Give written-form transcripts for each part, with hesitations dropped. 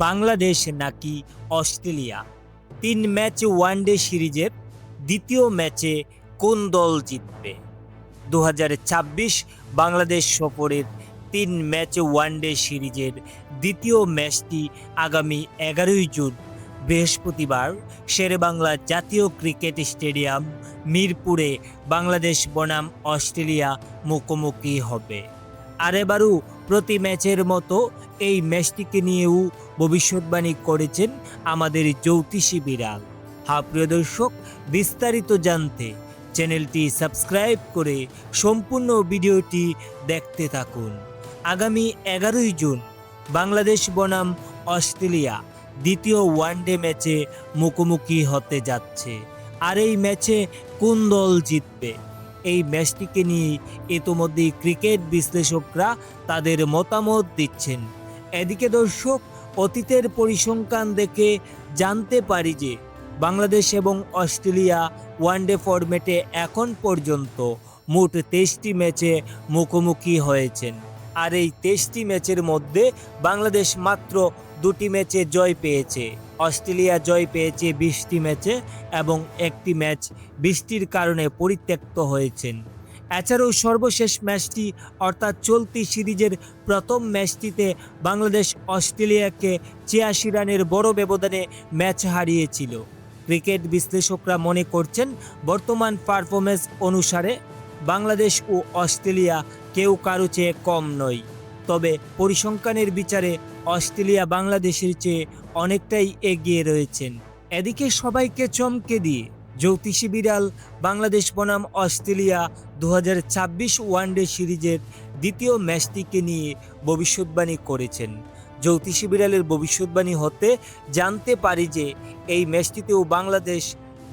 বাংলাদেশ নাকি Australia? ৩ match one day সিরিজের দ্বিতীয় ম্যাচে কোন দল জিতবে? ২০২৬ বাংলাদেশ সফরের ৩ ম্যাচ ওয়ানডে সিরিজের দ্বিতীয় ম্যাচটি আগামী ১১ই জুন বৃহস্পতিবার শেরেবাংলা জাতীয় ক্রিকেট স্টেডিয়াম মিরপুরে বাংলাদেশ বনাম অস্ট্রেলিয়া মুখোমুখি হবে। আর এবারও প্রতি ম্যাচের মতো এই ম্যাচটিকে নিয়েও ভবিষ্যৎবাণী করেছেন আমাদের জ্যোতিষী বিড়াল। প্রিয় দর্শক, বিস্তারিত জানতে চ্যানেলটি সাবস্ক্রাইব করে সম্পূর্ণ ভিডিওটি দেখতে থাকুন। আগামী ১১ই জুন বাংলাদেশ বনাম অস্ট্রেলিয়া দ্বিতীয় ওয়ানডে ম্যাচে মুখোমুখি হতে যাচ্ছে। আর এই ম্যাচে কোন দল জিতবে, এই ম্যাচটিকে নিয়ে ইতোমধ্যেই ক্রিকেট বিশ্লেষকরা তাদের মতামত দিচ্ছেন। এদিকে দর্শক, অতীতের পরিসংখ্যান দেখে জানতে পারি যে বাংলাদেশ এবং অস্ট্রেলিয়া ওয়ানডে ফরম্যাটে এখন পর্যন্ত মোট ২৩টি ম্যাচে মুখোমুখি হয়েছেন। আর এই ২৩টি ম্যাচের মধ্যে বাংলাদেশ মাত্র ২টি ম্যাচে জয় পেয়েছে, অস্ট্রেলিয়া জয় পেয়েছে ২০টি ম্যাচে এবং একটি ম্যাচ বৃষ্টির কারণে পরিত্যক্ত হয়েছেন। এছাড়াও সর্বশেষ ম্যাচটি অর্থাৎ চলতি সিরিজের প্রথম ম্যাচটিতে বাংলাদেশ অস্ট্রেলিয়াকে ৮৬ রানের বড় ব্যবধানে ম্যাচ হারিয়েছিল। ক্রিকেট বিশ্লেষকরা মনে করছেন বর্তমান পারফরমেন্স অনুসারে বাংলাদেশ ও অস্ট্রেলিয়া কেউ কারো চেয়ে কম নয়। তবে পরিসংখ্যানের বিচারে অস্ট্রেলিয়া বাংলাদেশের চেয়ে অনেকটাই এগিয়ে রয়েছেন। এদিকে সবাইকে চমকে দিয়ে জ্যোতিষী বিড়াল বাংলাদেশ বনাম অস্ট্রেলিয়া ২০২৬ ওয়ানডে সিরিজের দ্বিতীয় ম্যাচটিকে নিয়ে ভবিষ্যৎবাণী করেছেন। জ্যোতিষী বিড়ালের ভবিষ্যৎবাণী হতে জানতে পারি যে এই ম্যাচটিতেও বাংলাদেশ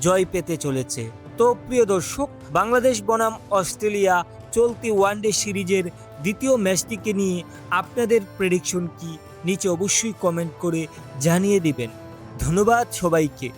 জয় পেতে চলেছে। তো প্রিয় দর্শক, বাংলাদেশ বনাম অস্ট্রেলিয়া চলতি ওয়ানডে সিরিজের দ্বিতীয় ম্যাচটিকে নিয়ে আপনাদের প্রেডিকশন কি নিচে অবশ্যই কমেন্ট করে জানিয়ে দিবেন। ধন্যবাদ সবাইকে।